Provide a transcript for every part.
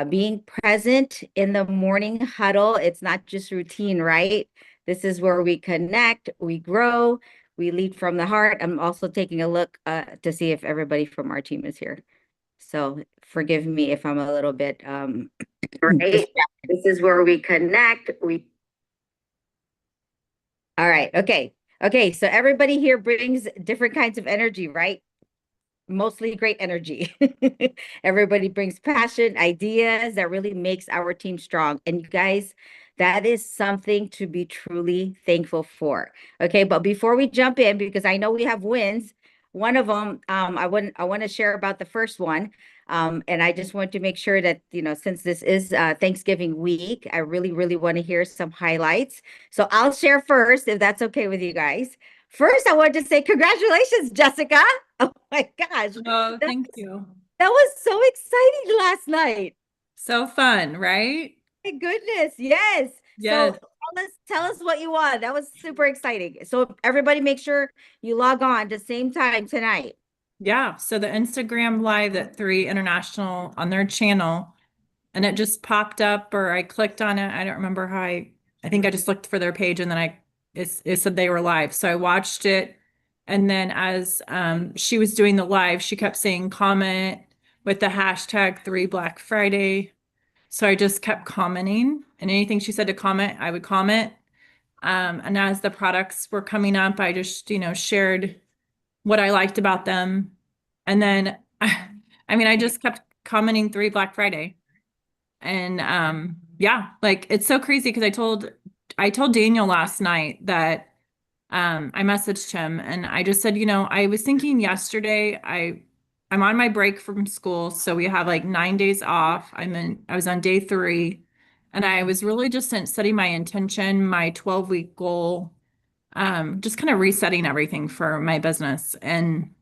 being present in the morning huddle. It's not just routine, right? This is where we connect, we grow, we lead from the heart. I'm also taking a look to see if everybody from our team is here. So forgive me if I'm a little bit Right. This is where we connect. We all right. Okay. Okay. So everybody here brings different kinds of energy, right? Mostly great energy. Everybody brings passion, ideas that really makes our team strong. And you guys, that is something to be truly thankful for. Okay, but before we jump in, because I know we have wins, one of them, I want to share about the first one. And I just want to make sure that, since this is Thanksgiving week, I really, really want to hear some highlights. So I'll share first, if that's okay with you guys. First, I wanted to say congratulations, Jessica. Oh my gosh. Oh, That thank was, you. that was so exciting last night. So fun, right? My goodness. Yes. So Yes. tell us what you want. That was super exciting. So everybody make sure you log on the same time tonight. Yeah. So the Instagram live at 3 International on their channel, and it just popped up, or I clicked on it. I don't remember how I think I just looked for their page, and then it said they were live. So I watched it. And then as she was doing the live, she kept saying comment with the hashtag 3 Black Friday. So I just kept commenting, and anything she said to comment, I would comment. And as the products were coming up, I just, shared what I liked about them. And then, I mean, I just kept commenting 3 Black Friday. And yeah, like it's so crazy because I told Daniel last night that I messaged him and I just said, I was thinking yesterday, I'm on my break from school, so we have like 9 days off. I was on day 3, and I was really just setting my intention, my 12-week goal, just kind of resetting everything for my business. And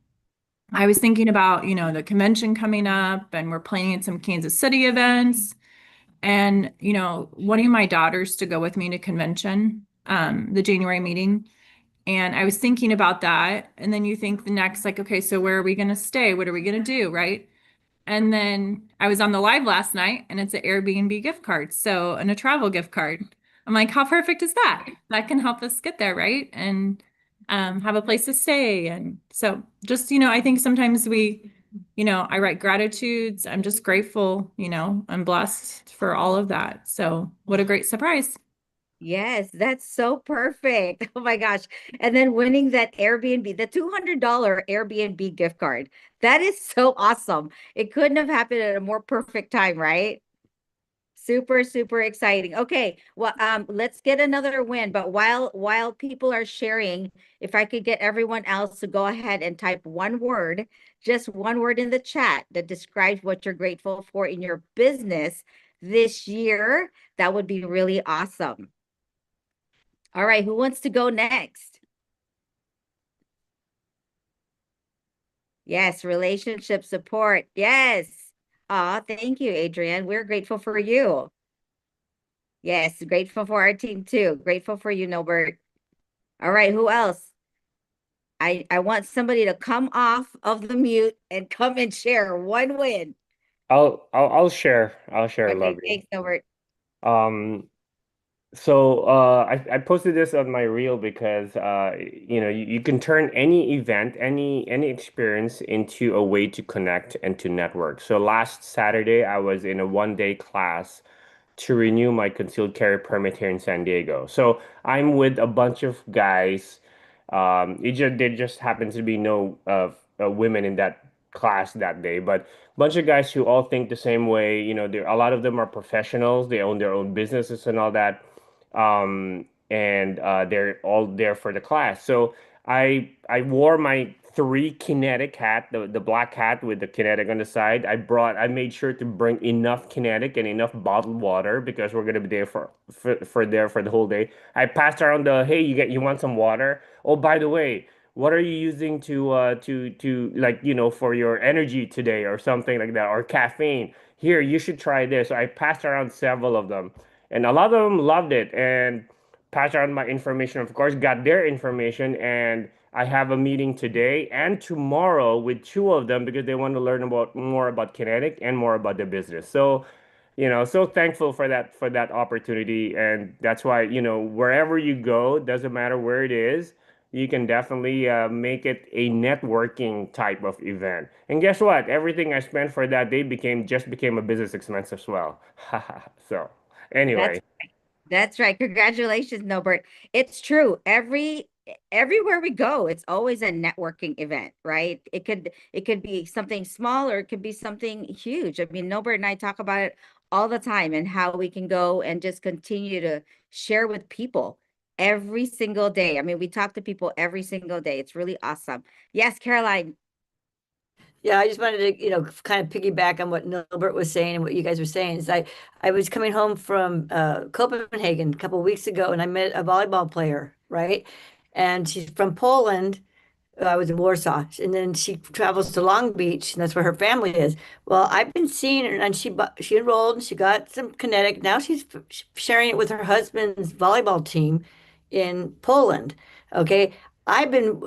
I was thinking about, the convention coming up, and we're planning some Kansas City events, and wanting my daughters to go with me to convention, the January meeting. And I was thinking about that. And then you think the next, like, okay, so where are we going to stay? What are we going to do? Right. And then I was on the live last night, and it's an Airbnb gift card. So, and a travel gift card. I'm like, how perfect is that? That can help us get there. Right. And have a place to stay. And so just, I think sometimes I write gratitudes. I'm just grateful, I'm blessed for all of that. So what a great surprise. Yes, that's so perfect. Oh my gosh. And then winning that Airbnb, the $200 Airbnb gift card. That is so awesome. It couldn't have happened at a more perfect time, right? Super, super exciting. Okay, well, let's get another win. But while people are sharing, if I could get everyone else to go ahead and type one word, just one word in the chat that describes what you're grateful for in your business this year, that would be really awesome. All right, who wants to go next? Yes, relationship support. Yes. Thank you, Adrienne. We're grateful for you. Yes, grateful for our team too. Grateful for you, Nobert. All right, who else? I want somebody to come off of the mute and come and share one win. I'll share. I'll share, Okay, Lovi. thanks, Nobert. Um, so I posted this on my reel because you can turn any event, any experience into a way to connect and to network. So last Saturday I was in a 1 day class to renew my concealed carry permit here in San Diego. So I'm with a bunch of guys. There just happens to be no women in that class that day, but a bunch of guys who all think the same way. A lot of them are professionals. They own their own businesses and all that, and they're all there for the class. So I wore my three kinetic hat, the black hat with the kinetic on the side. I made sure to bring enough kinetic and enough bottled water because we're gonna be there for there for the whole day. I passed around hey, you want some water? Oh, by the way, what are you using to like, for your energy today or something like that, or caffeine? Here, you should try this. So I passed around several of them, and a lot of them loved it and passed around my information. Of course, got their information, and I have a meeting today and tomorrow with two of them because they want to learn about more about kinetic and more about the business. So So thankful for that opportunity. And that's why, wherever you go, doesn't matter where it is, you can definitely make it a networking type of event. And guess what? Everything I spent for that day became a business expense as well. So That's anyway. That's right. Congratulations, Norbert. It's true. Everywhere we go, it's always a networking event, right? It could be something small or it could be something huge. I mean, Norbert and I talk about it all the time and how we can go and just continue to share with people every single day. I mean, we talk to people every single day. It's really awesome. Yes, Caroline. Yeah, I just wanted to, kind of piggyback on what Nilbert was saying and what you guys were saying. Is I was coming home from Copenhagen a couple of weeks ago, and I met a volleyball player, right? And she's from Poland. I was in Warsaw, and then she travels to Long Beach, and that's where her family is. Well, I've been seeing her, and she enrolled, and she got some kinetic. Now she's sharing it with her husband's volleyball team in Poland. Okay, I've been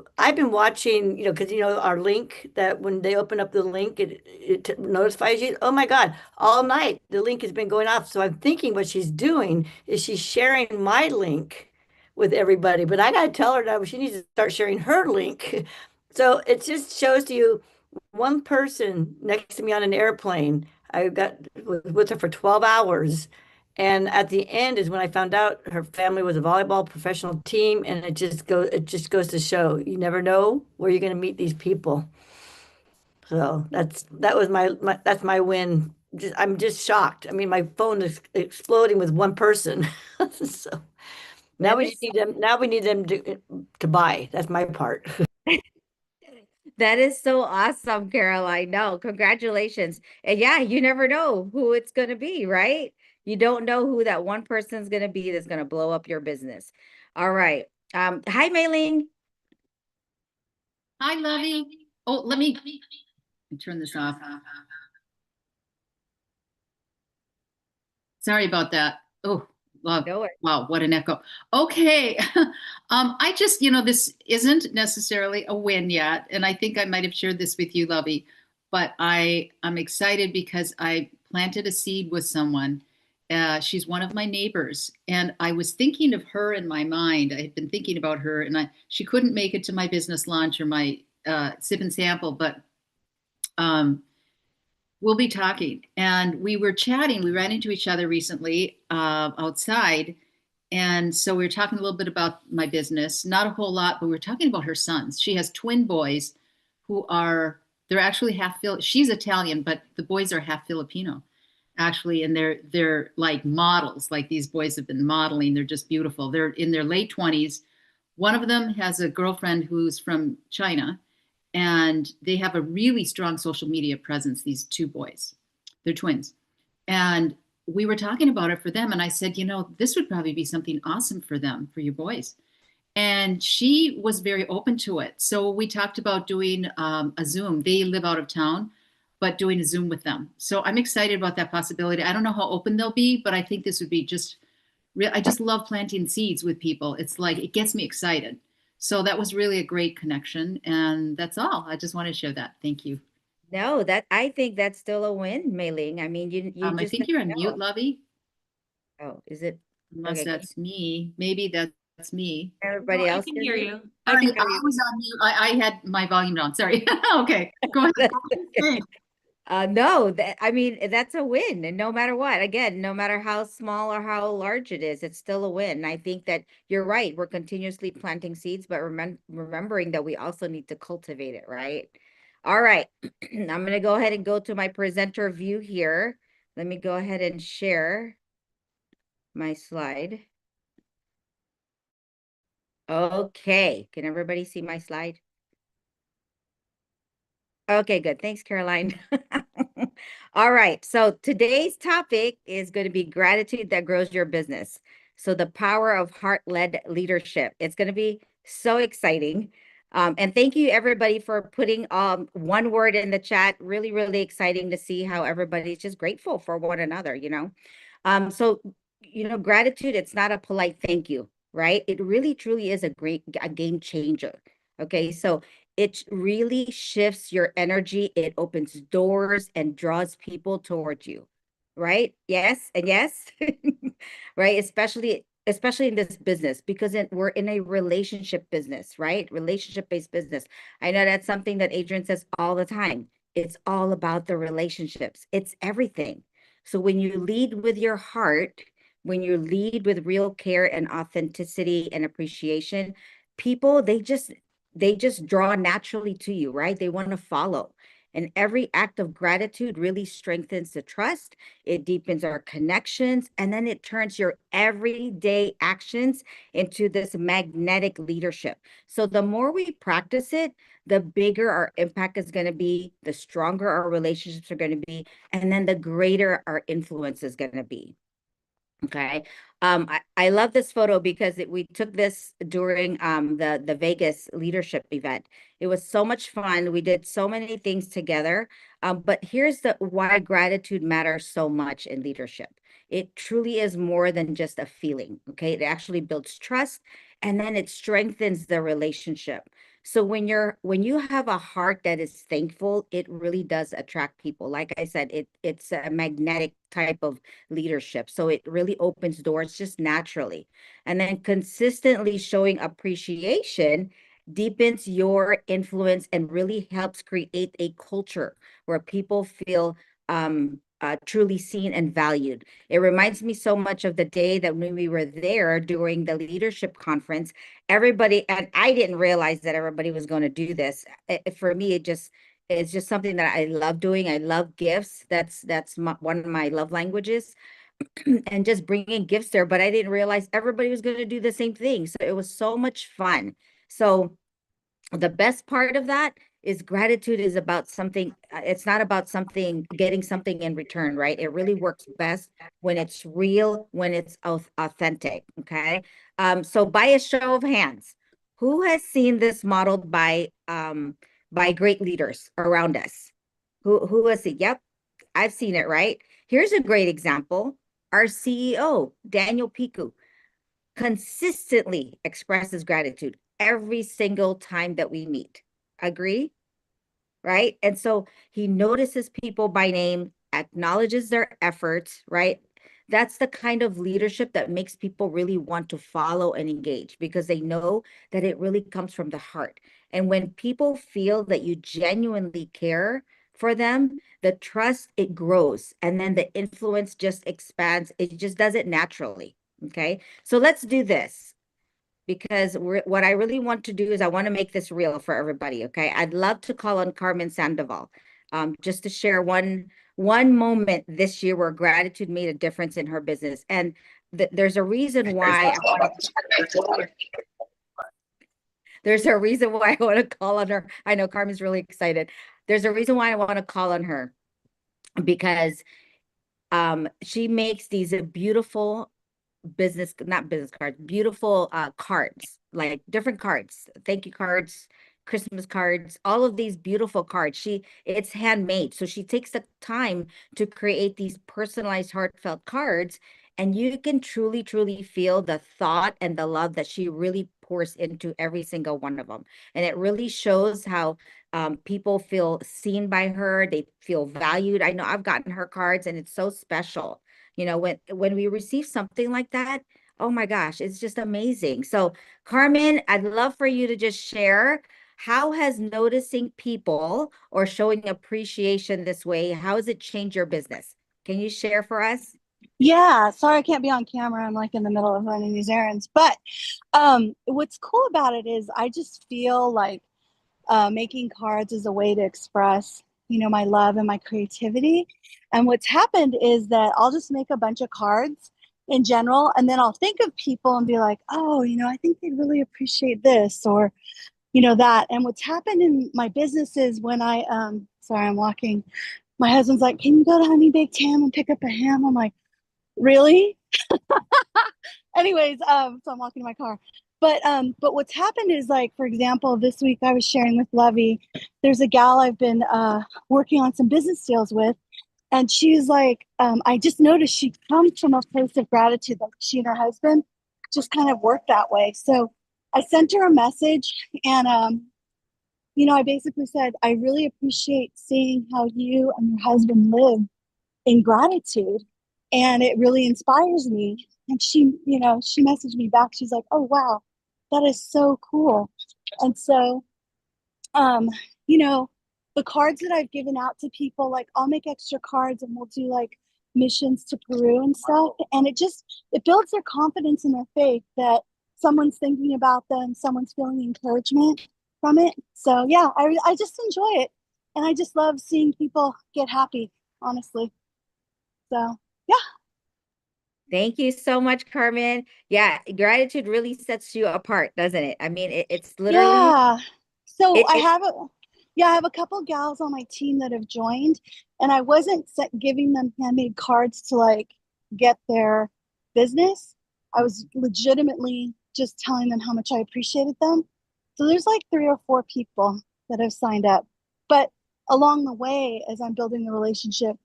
watching, because our link, that when they open up the link, it notifies you. Oh my God, all night the link has been going off. So I'm thinking what she's doing is she's sharing my link with everybody. But I got to tell her that she needs to start sharing her link. So it just shows to you one person next to me on an airplane. I got with her for 12 hours. And at the end is when I found out her family was a volleyball professional team, and it just goes to show you never know where you're going to meet these people. So that was that's my win. I'm just shocked. I mean, my phone is exploding with one person. So now That we is just need them. Now we need them to buy. That's my part. That is so awesome, Caroline. No, congratulations. And yeah, you never know who it's going to be, right? You don't know who that one person's going to be that's going to blow up your business. All right. Hi, Mailing. Hi, Lovi. Oh, let me turn this off. Sorry about that. Oh, love. No, Wow, what an echo. Okay. I just, this isn't necessarily a win yet, and I think I might have shared this with you, Lovey, but I'm excited because I planted a seed with someone. She's one of my neighbors, and I was thinking of her in my mind. I had been thinking about her, and she couldn't make it to my business launch or my sip and sample, but um, we'll be talking. And we were chatting. We ran into each other recently outside. And so we were talking a little bit about my business, not a whole lot, but we were talking about her sons. She has twin boys they're actually she's Italian, but the boys are half Filipino, actually. And they're like models, like these boys have been modeling. They're just beautiful. They're in their late 20s. One of them has a girlfriend who's from China, and they have a really strong social media presence, these two boys. They're twins. And we were talking about it for them. And I said, this would probably be something awesome for them, for your boys. And she was very open to it. So we talked about doing a Zoom. They live out of town, but doing a Zoom with them. So I'm excited about that possibility. I don't know how open they'll be, but I think this would be I just love planting seeds with people. It's like, it gets me excited. So that was really a great connection. And that's all. I just want to share that. Thank you. no, I think that's still a win, Mailing. I mean, you I just think never you're on mute, know. Lovey. Oh, is it? Unless Okay, that's me. Maybe that's me. everybody I else can hear hear me? you. I I can was hear you. on mute. I had my volume down. Sorry. Okay, go ahead. That's okay. No, I mean, that's a win. And no matter what, again, no matter how small or how large it is, it's still a win. I think that you're right. We're continuously planting seeds, but remembering that we also need to cultivate it, right? All right. I'm going to go ahead and go to my presenter view here. Let me go ahead and share my slide. Okay. Can everybody see my slide? Okay, good. Thanks, Caroline. All right. So today's topic is going to be gratitude that grows your business. So the power of heart-led leadership. It's going to be so exciting. And thank you everybody for putting one word in the chat. Really, really exciting to see how everybody's just grateful for one another. So, gratitude, it's not a polite thank you, right? It really truly is a game changer. Okay, so it really shifts your energy. It opens doors and draws people towards you. right? Yes and yes, right? Especially in this business because we're in a relationship business, right? Relationship-based business. I know that's something that Adrian says all the time. It's all about the relationships. It's everything. So when you lead with your heart, when you lead with real care and authenticity and appreciation, people they just draw naturally to you, right? They want to follow. And every act of gratitude really strengthens the trust, it deepens our connections, and then it turns your everyday actions into this magnetic leadership. So the more we practice it, the bigger our impact is going to be, the stronger our relationships are going to be, and then the greater our influence is going to be. Okay. I love this photo because we took this during the Vegas leadership event. It was so much fun. We did so many things together. But here's the why gratitude matters so much in leadership. It truly is more than just a feeling. Okay. It actually builds trust and then it strengthens the relationship. So when you have a heart that is thankful, it really does attract people. Like I said, it's a magnetic type of leadership. So it really opens doors just naturally. And then consistently showing appreciation deepens your influence and really helps create a culture where people feel truly seen and valued. It reminds me so much of the day that when we were there during the leadership conference, everybody, and I didn't realize that everybody was going to do this. For me, it's just something that I love doing. I love gifts. That's one of my love languages, and just bringing gifts there. But I didn't realize everybody was going to do the same thing. So it was so much fun. So the best part of that is gratitude is about something. It's not about something, getting something in return, right? It really works best when it's real, when it's authentic. Okay. So by a show of hands, who has seen this modeled by great leaders around us? Who has seen? Yep, I've seen it, right? Here's a great example. Our CEO, Daniel Piku, consistently expresses gratitude every single time that we meet. Agree? Right? And so he notices people by name, acknowledges their efforts, right? That's the kind of leadership that makes people really want to follow and engage because they know that it really comes from the heart. And when people feel that you genuinely care for them, the trust, it grows, and then the influence just expands. It just does it naturally. Okay. So let's do this because what I really want to do is I want to make this real for everybody. Okay. I'd love to call on Carmen Sandoval just to share one moment this year where gratitude made a difference in her business. And there's a reason why there's a reason why I want to call on her. I know Carmen's really excited. There's a reason why I want to call on her because she makes these beautiful not business cards, beautiful cards, like different cards, thank you cards, Christmas cards, all of these beautiful cards. It's handmade. So she takes the time to create these personalized, heartfelt cards. And you can truly, truly feel the thought and the love that she really pours into every single one of them. And it really shows how people feel seen by her. They feel valued. I know I've gotten her cards and it's so special. You know, when we receive something like that, oh my gosh, it's just amazing. So, Carmen, I'd love for you to just share, how has noticing people or showing appreciation this way, how has it changed your business? Can you share for us? Yeah, sorry I can't be on camera. I'm like in the middle of running these errands. But what's cool about it is I just feel like making cards is a way to express, my love and my creativity. And what's happened is that I'll just make a bunch of cards in general, and then I'll think of people and be like, oh, I think they'd really appreciate this or, that. And what's happened in my business is when sorry, I'm walking. My husband's like, can you go to Honey Baked Ham and pick up a ham? I'm like, really? Anyways, so I'm walking to my car. But what's happened is, like, for example, this week I was sharing with Lovi, there's a gal I've been working on some business deals with, and she's like, I just noticed she comes from a place of gratitude, like she and her husband just kind of work that way. So I sent her a message, and I basically said, I really appreciate seeing how you and your husband live in gratitude. And it really inspires me. And she, she messaged me back. She's like, oh, wow, that is so cool. And so, um, you know, the cards that I've given out to people, like I'll make extra cards and we'll do like missions to Peru and stuff. And it builds their confidence and their faith that someone's thinking about them, someone's feeling encouragement from it. So yeah, I just enjoy it. And I just love seeing people get happy, honestly. So yeah. Thank you so much, Carmen. Yeah, gratitude really sets you apart, doesn't it? I mean, it's literally Yeah. So it, I it have a couple gals on my team that have joined, and I wasn't giving them handmade cards to like get their business. I was legitimately just telling them how much I appreciated them. So there's like 3 or 4 people that have signed up. But along the way, as I'm building the relationship,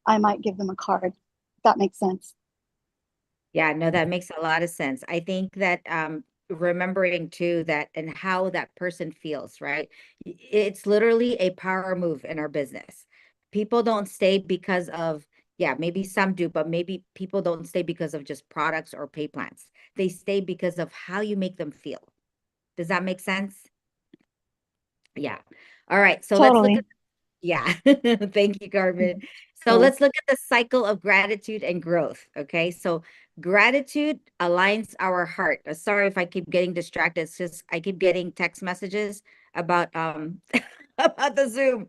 I might give them a card. If that makes sense. Yeah, no, that makes a lot of sense. I think that remembering too that and how that person feels, right? It's literally a power move in our business. People don't stay because of, yeah, maybe some do, but maybe people don't stay because of just products or pay plans. They stay because of how you make them feel. Does that make sense? Yeah. All right. So let's look Totally. at yeah. Thank you, Carmen. So Cool. let's look at the cycle of gratitude and growth. Okay. So gratitude aligns our heart. Sorry if I keep getting distracted. It's just I keep getting text messages about about the Zoom.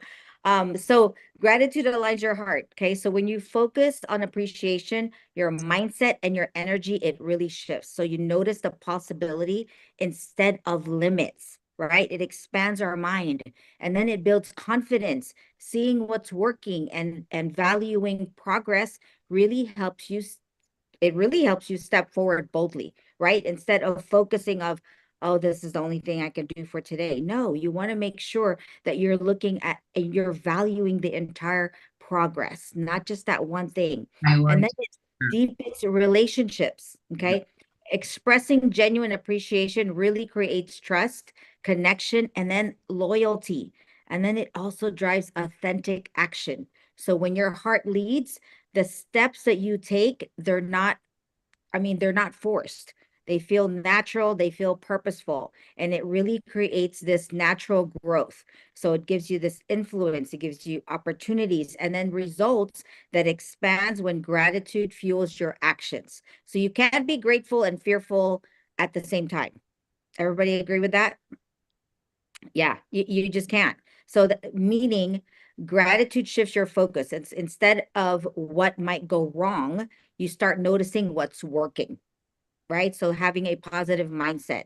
So gratitude aligns your heart. Okay. So when you focus on appreciation, your mindset and your energy, it really shifts. So you notice the possibility instead of limits, right? It expands our mind and then it builds confidence. Seeing what's working and valuing progress really helps you it really helps you step forward boldly, right? Instead of focusing of, oh, this is the only thing I can do for today. No, you want to make sure that you're looking at and you're valuing the entire progress, not just that one thing. And then it deepens relationships, okay? Expressing genuine appreciation really creates trust, connection, and then loyalty. And then it also drives authentic action. So when your heart leads, the steps that you take, they're not forced. They feel natural, they feel purposeful, and it really creates this natural growth. So it gives you this influence, it gives you opportunities, and then results that expands when gratitude fuels your actions. So you can't be grateful and fearful at the same time. Everybody agree with that? Yeah, you just can't. So meaning gratitude shifts your focus. It's instead of what might go wrong, you start noticing what's working, right? So having a positive mindset.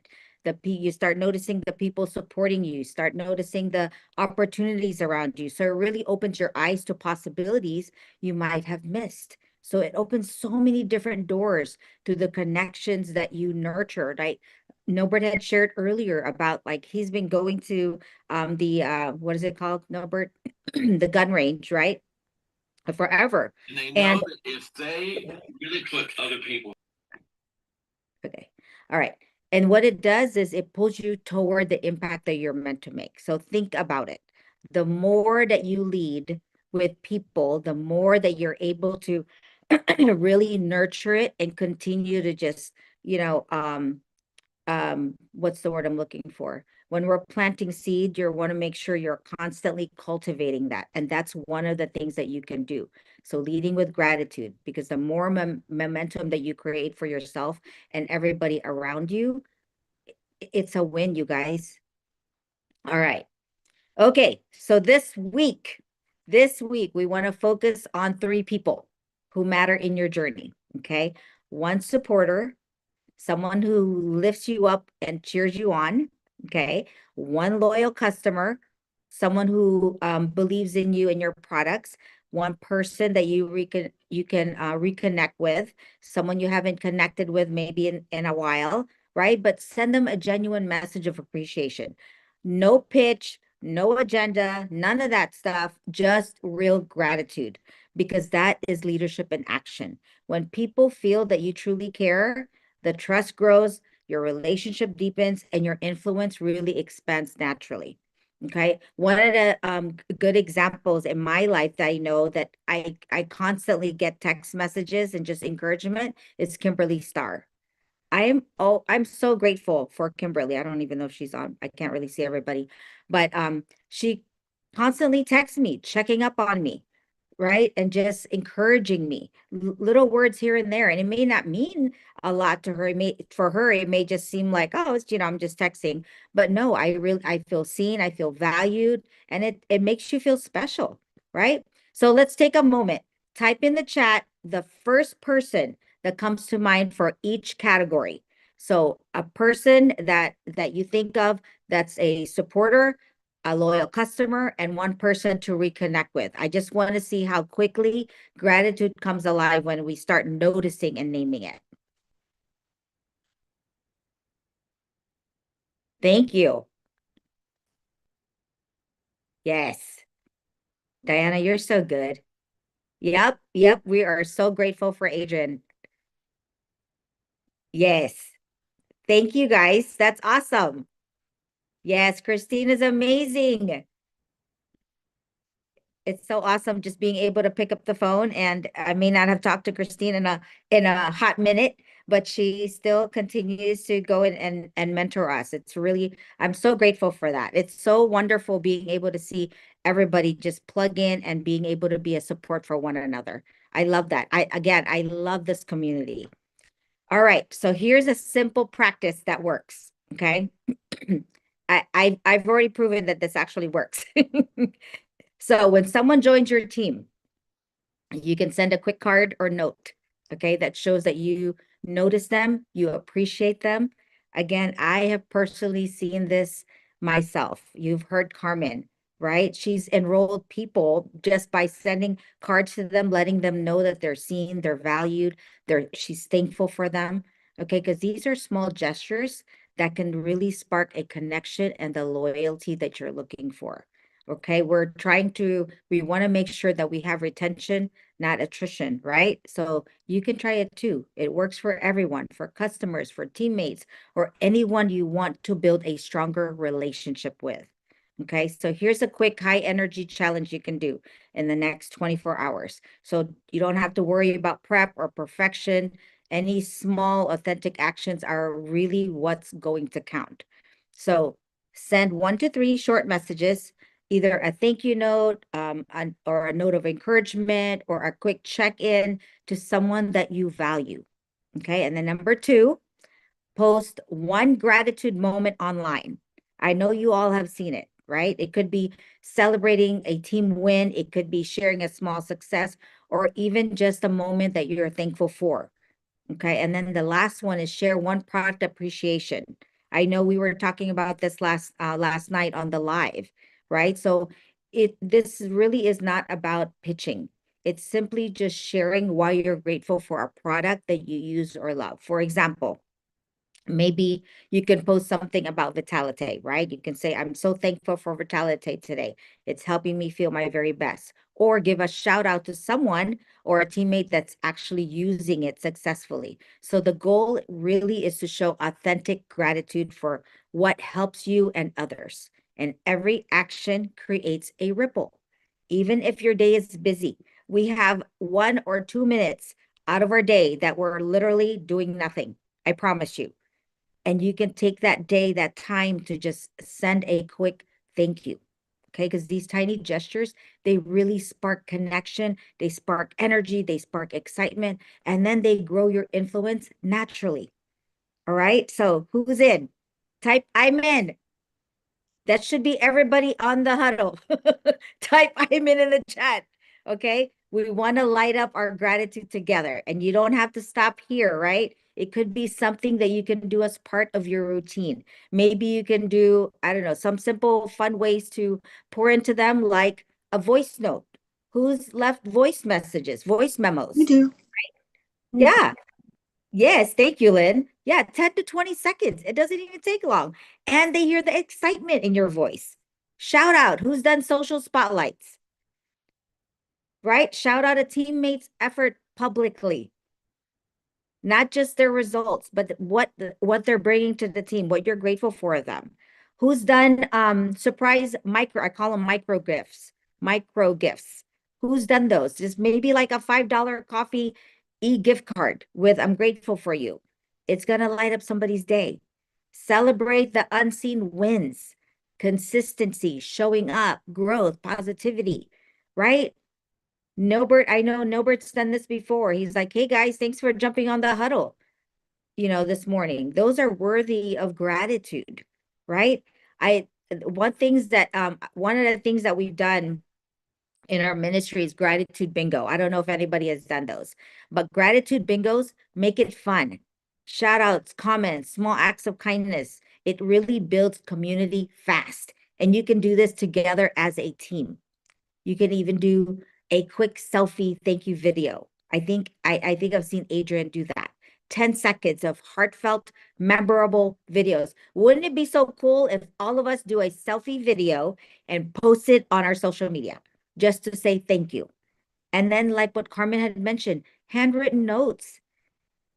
You start noticing the people supporting you, start noticing the opportunities around you. So it really opens your eyes to possibilities you might have missed. So it opens so many different doors to the connections that you nurtured. Norbert had shared earlier about like he's been going to the what is it called, Norbert? The gun range, right? Forever. And they And know that if they really put other people. okay. All right. And what it does is it pulls you toward the impact that you're meant to make. So think about it. The more that you lead with people, the more that you're able to really nurture it and continue to just, you know, what's the word I'm looking for? When we're planting seed, you want to make sure you're constantly cultivating that. And that's one of the things that you can do. So leading with gratitude, because the more momentum that you create for yourself and everybody around you, it's a win, you guys. All right. Okay. So this week, we want to focus on 3 people who matter in your journey. Okay. One supporter, someone who lifts you up and cheers you on. Okay. One loyal customer, someone who believes in you and your products. One person that you can reconnect with, someone you haven't connected with maybe in a while, right? But send them a genuine message of appreciation. No pitch, no agenda, none of that stuff, just real gratitude, because that is leadership in action. When people feel that you truly care, the trust grows, your relationship deepens, and your influence really expands naturally. Okay. One of the good examples in my life that I know that I constantly get text messages and just encouragement is Kimberly Starr. I'm so grateful for Kimberly. I don't even know if she's on. I can't really see everybody, but she constantly texts me, checking up on me, right? And just encouraging me, little words here and there. And it may not mean a lot to her. For her, it may just seem like, oh, it's, I'm just texting. But no, I feel seen, I feel valued, and it makes you feel special, right? So let's take a moment. Type in the chat the first person that comes to mind for each category. So a person that you think of that's a supporter, a loyal customer, and one person to reconnect with. I just want to see how quickly gratitude comes alive when we start noticing and naming it. Thank you. Yes. Diana, you're so good. Yep, yep. We are so grateful for Adrian. Yes. Thank you, guys. That's awesome. Yes, Christine is amazing. It's so awesome just being able to pick up the phone, and I may not have talked to Christine in a hot minute, but she still continues to go in and mentor us. It's really, I'm so grateful for that. It's so wonderful being able to see everybody just plug in and being able to be a support for one another. I love that. I love this community. All right, so here's a simple practice that works, okay? I've already proven that this actually works. So when someone joins your team, you can send a quick card or note, okay, that shows that you notice them, you appreciate them. Again, I have personally seen this myself. You've heard Carmen, right? She's enrolled people just by sending cards to them, letting them know that they're seen, they're valued, she's thankful for them. Okay, because these are small gestures that can really spark a connection and the loyalty that you're looking for. Okay, we want to make sure that we have retention, not attrition, right? So you can try it too. It works for everyone, for customers, for teammates, or anyone you want to build a stronger relationship with. Okay, so here's a quick high energy challenge you can do in the next 24 hours. So you don't have to worry about prep or perfection. Any small authentic actions are really what's going to count. So send 1 to 3 short messages, either a thank you note, or a note of encouragement, or a quick check-in to someone that you value. Okay, and then number 2, post one gratitude moment online. I know you all have seen it, right? It could be celebrating a team win, it could be sharing a small success, or even just a moment that you're thankful for. Okay, and then the last one is share one product appreciation. I know we were talking about this last night on the live, right? So this really is not about pitching. It's simply just sharing why you're grateful for a product that you use or love. For example, maybe you can post something about Vitality, right? You can say, I'm so thankful for Vitality today. It's helping me feel my very best. Or give a shout out to someone or a teammate that's actually using it successfully. So the goal really is to show authentic gratitude for what helps you and others. And every action creates a ripple. Even if your day is busy, we have 1 or 2 minutes out of our day that we're literally doing nothing. I promise you. And you can take that day, that time to just send a quick thank you. Okay, because these tiny gestures, they really spark connection, they spark energy, they spark excitement, and then they grow your influence naturally. All right, so who's in? Type I'm in. That should be everybody on the huddle. Type I'm in the chat. Okay. We want to light up our gratitude together, and you don't have to stop here, right? It could be something that you can do as part of your routine. Maybe you can do, I don't know, some simple, fun ways to pour into them, like a voice note. Who's left voice messages, voice memos? We do. Yeah. Yes, thank you, Lynn. Yeah, 10 to 20 seconds. It doesn't even take long. And they hear the excitement in your voice. Shout out, who's done social spotlights, right? Shout out a teammate's effort publicly, not just their results, but what they're bringing to the team, what you're grateful for them. Who's done surprise micro, I call them micro gifts. Who's done those? Just maybe like a $5 coffee e-gift card with I'm grateful for you. It's gonna light up somebody's day. Celebrate the unseen wins, consistency, showing up, growth, positivity, right? Nobert, I know Nobert's done this before. He's like, hey guys, thanks for jumping on the huddle, this morning. Those are worthy of gratitude, right? One of the things that we've done in our ministry is gratitude bingo. I don't know if anybody has done those, but gratitude bingos make it fun. Shout outs, comments, small acts of kindness. It really builds community fast. And you can do this together as a team. You can even do a quick selfie thank you video. I think I've seen Adrian do that. 10 seconds of heartfelt, memorable videos. Wouldn't it be so cool if all of us do a selfie video and post it on our social media just to say thank you? And then, like what Carmen had mentioned, handwritten notes,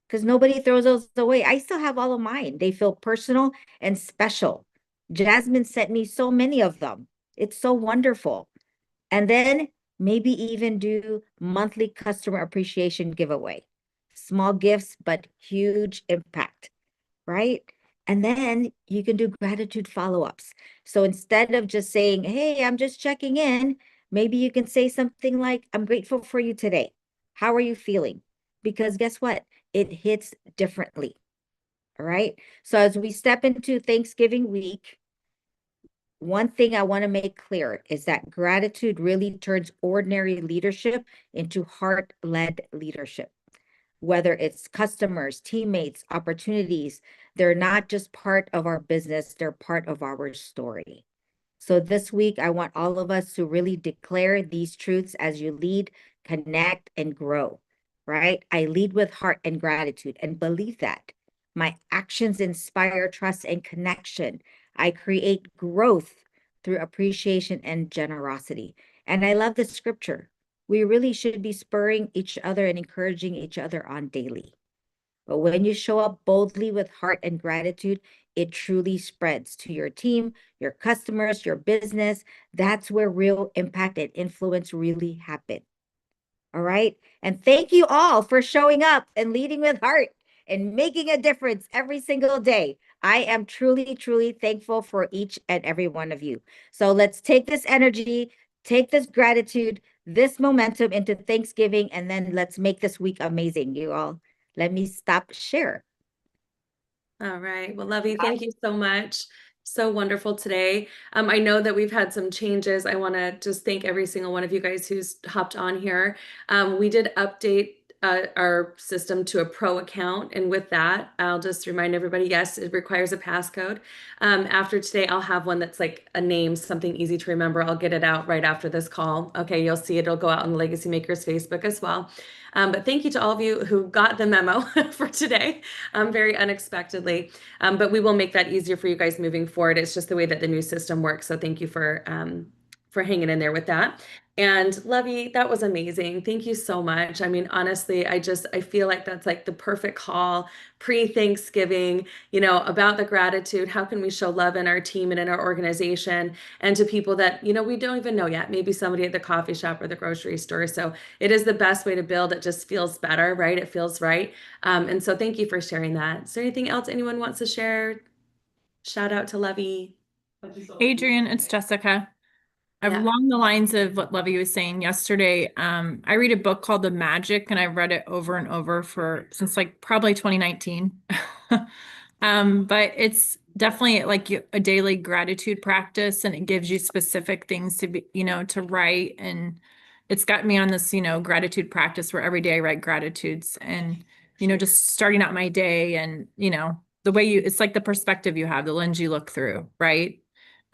because nobody throws those away. I still have all of mine. They feel personal and special. Jasmine sent me so many of them. It's so wonderful. And then maybe even do monthly customer appreciation giveaway. Small gifts, but huge impact, right? And then you can do gratitude follow-ups. So instead of just saying, hey, I'm just checking in, maybe you can say something like, I'm grateful for you today. How are you feeling? Because guess what? It hits differently. All right. So as we step into Thanksgiving week, one thing I want to make clear is that gratitude really turns ordinary leadership into heart-led leadership. Whether it's customers, teammates, opportunities, they're not just part of our business, they're part of our story. So this week, I want all of us to really declare these truths as you lead, connect, and grow, right? I lead with heart and gratitude and believe that. My actions inspire trust and connection. I create growth through appreciation and generosity. And I love the scripture. We really should be spurring each other and encouraging each other on daily. But when you show up boldly with heart and gratitude, it truly spreads to your team, your customers, your business. That's where real impact and influence really happen. All right. And thank you all for showing up and leading with heart and making a difference every single day. I am truly, truly thankful for each and every one of you. So let's take this energy, take this gratitude, this momentum into Thanksgiving, and then let's make this week amazing, you all. Let me stop share. All right. Well, Lovey, thank you so much. So wonderful today. I know that we've had some changes. I want to just thank every single one of you guys who's hopped on here. We did update our system to a pro account. And with that, I'll just remind everybody, yes, it requires a passcode. After today, I'll have one that's like a name, something easy to remember. I'll get it out right after this call. Okay, you'll see it'll go out on the Legacy Makers Facebook as well. But thank you to all of you who got the memo for today, very unexpectedly. But we will make that easier for you guys moving forward. It's just the way that the new system works. So thank you for hanging in there with that. And Lovey, that was amazing. Thank you so much. I mean, honestly, I feel like that's like the perfect call pre-Thanksgiving, about the gratitude. How can we show love in our team and in our organization and to people that, we don't even know yet, maybe somebody at the coffee shop or the grocery store. So it is the best way to build. It just feels better, right? It feels right. And so thank you for sharing that. Is there anything else anyone wants to share? Shout out to Lovey. Adrian, it's Jessica. Yeah. Along the lines of what Lovey was saying yesterday, I read a book called The Magic, and I've read it over and over since like probably 2019. But it's definitely like a daily gratitude practice, and it gives you specific things to be, to write. And it's got me on this, gratitude practice where every day I write gratitudes and, just starting out my day and, the way it's like the perspective you have, the lens you look through, right?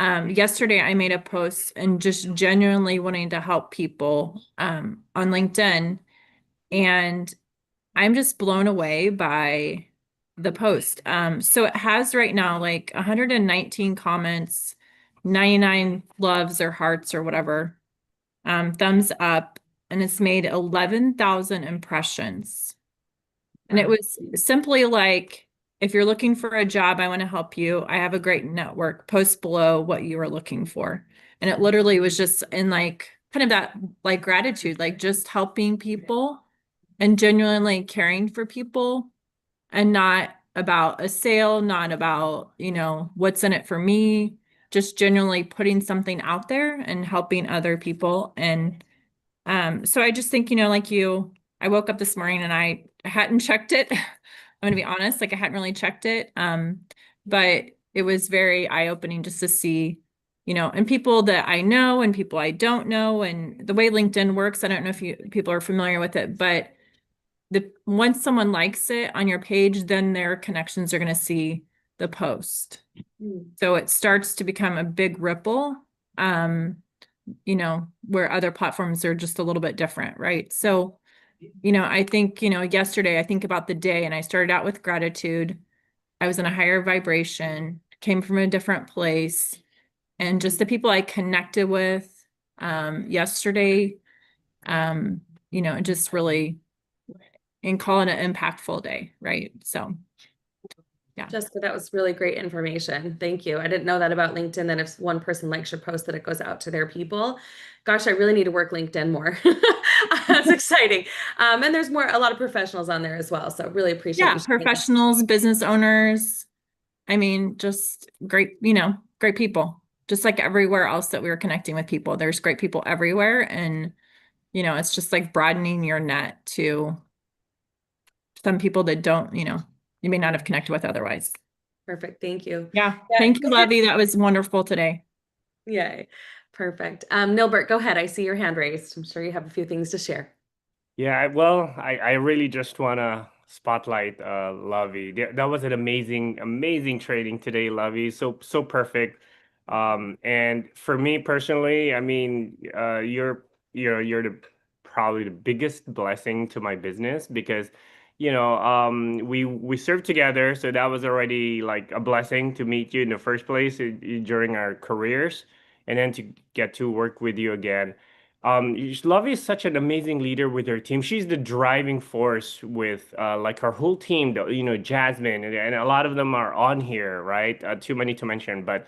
Yesterday I made a post and just genuinely wanting to help people on LinkedIn, and I'm just blown away by the post. So it has right now like 119 comments, 99 loves or hearts or whatever, thumbs up, and it's made 11,000 impressions. And it was simply like if you're looking for a job, I want to help you. I have a great network. Post below what you are looking for. And it literally was just in like kind of that like gratitude, like just helping people and genuinely caring for people, and not about a sale, not about, what's in it for me, just genuinely putting something out there and helping other people. And so I just think, like you, I woke up this morning and I hadn't checked it. I'm gonna be honest, like I hadn't really checked it. But it was very eye-opening just to see, and people that I know and people I don't know, and the way LinkedIn works, I don't know if people are familiar with it, but once someone likes it on your page, then their connections are going to see the post. So it starts to become a big ripple, where other platforms are just a little bit different, right? So, I think, yesterday I think about the day, and I started out with gratitude. I was in a higher vibration, came from a different place, and just the people I connected with yesterday, just really, and call it an impactful day, right? So yeah. Jessica, that was really great information. Thank you. I didn't know that about LinkedIn, that if one person likes your post, that it goes out to their people. Gosh, I really need to work LinkedIn more. That's exciting. And there's a lot of professionals on there as well. So really appreciate you sharing that. Professionals, business owners. I mean, just great, great people. Just like everywhere else that we were connecting with people, there's great people everywhere. And, it's just like broadening your net to some people that don't, you may not have connected with otherwise. Perfect. Thank you. Yeah. Thank you, Lovi. That was wonderful today. Yay. Perfect. Nilbert, go ahead. I see your hand raised. I'm sure you have a few things to share. Yeah, well, I really just want to spotlight Lovi. That was an amazing training today, Lovi. So perfect. And for me personally, I mean, you're the probably the biggest blessing to my business because, we served together, so that was already like a blessing to meet you in the first place during our careers, and then to get to work with you again. Love is such an amazing leader with her team. She's the driving force with like her whole team, Jasmine, and a lot of them are on here, right? Too many to mention, but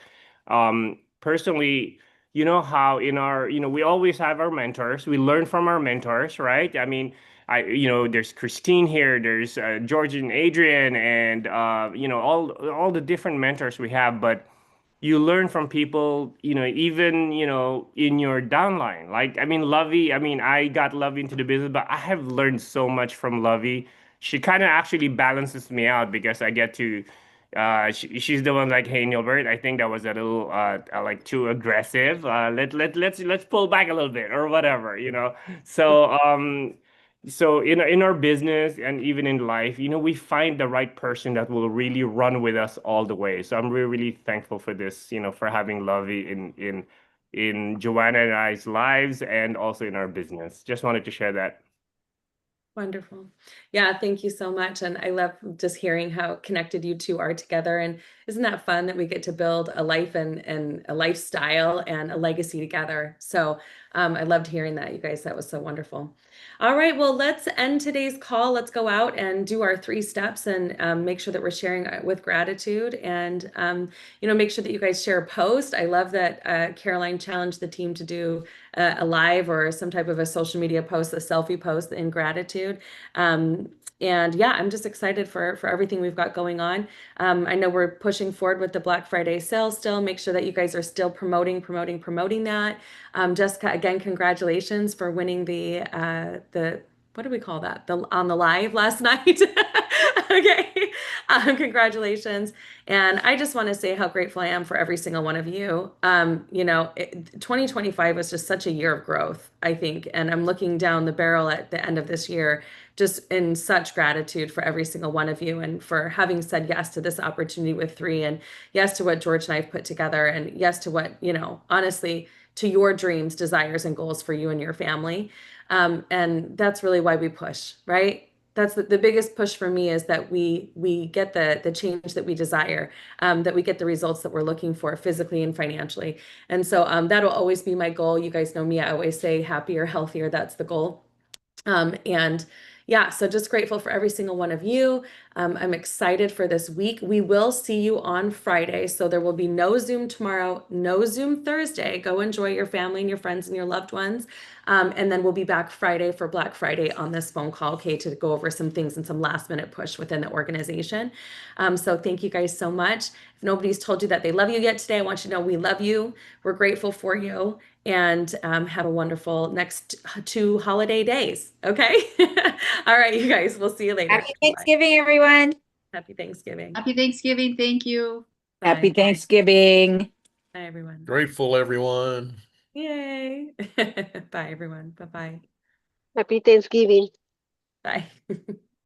personally, you know how in our, we always have our mentors. We learn from our mentors, right? I mean, there's Christine here, there's George and Adrian, and all the different mentors we have, but you learn from people, even, in your downline. Like, I mean, Lovey, I mean, I got Lovey into the business, but I have learned so much from Lovey. She kind of actually balances me out because I get to, she's the one like, hey, Nilbert, I think that was a little, like too aggressive. Let's pull back a little bit or whatever. So in our business and even in life, we find the right person that will really run with us all the way. So I'm really thankful for this, for having Lovey in Joanna and I's lives and also in our business. Just wanted to share that. Wonderful. Yeah, thank you so much. And I love just hearing how connected you two are together. And isn't that fun that we get to build a life and a lifestyle and a legacy together? So I loved hearing that, you guys. That was so wonderful. All right, well, let's end today's call. Let's go out and do our 3 steps and make sure that we're sharing with gratitude, and make sure that you guys share a post. I love that Caroline challenged the team to do a live or some type of a social media post, a selfie post in gratitude. And yeah, I'm just excited for everything we've got going on. I know we're pushing forward with the Black Friday sale still. Make sure that you guys are still promoting that. Jessica, again, congratulations for winning the what do we call that? On the live last night. Okay. Congratulations. And I just want to say how grateful I am for every single one of you. 2025 was just such a year of growth, I think. And I'm looking down the barrel at the end of this year, just in such gratitude for every single one of you, and for having said yes to this opportunity with 3, and yes to what George and I have put together, and yes to what, honestly, to your dreams, desires, and goals for you and your family. And that's really why we push, right? That's the biggest push for me, is that we get the change that we desire, that we get the results that we're looking for physically and financially. And so that'll always be my goal. You guys know me, I always say happier, healthier, that's the goal. And yeah, so just grateful for every single one of you. I'm excited for this week. We will see you on Friday. So there will be no Zoom tomorrow, no Zoom Thursday. Go enjoy your family and your friends and your loved ones. And then we'll be back Friday for Black Friday on this phone call, okay, to go over some things and some last minute push within the organization. So thank you guys so much. If nobody's told you that they love you yet today, I want you to know we love you. We're grateful for you. And have a wonderful next 2 holiday days. Okay. All right, you guys, we'll see you later. Happy Thanksgiving, everyone. Happy Thanksgiving. Happy Thanksgiving. Thank you. Happy Bye. Thanksgiving. Bye, everyone. Grateful, everyone. Yay. Bye, everyone. Bye-bye. Happy Thanksgiving. Bye.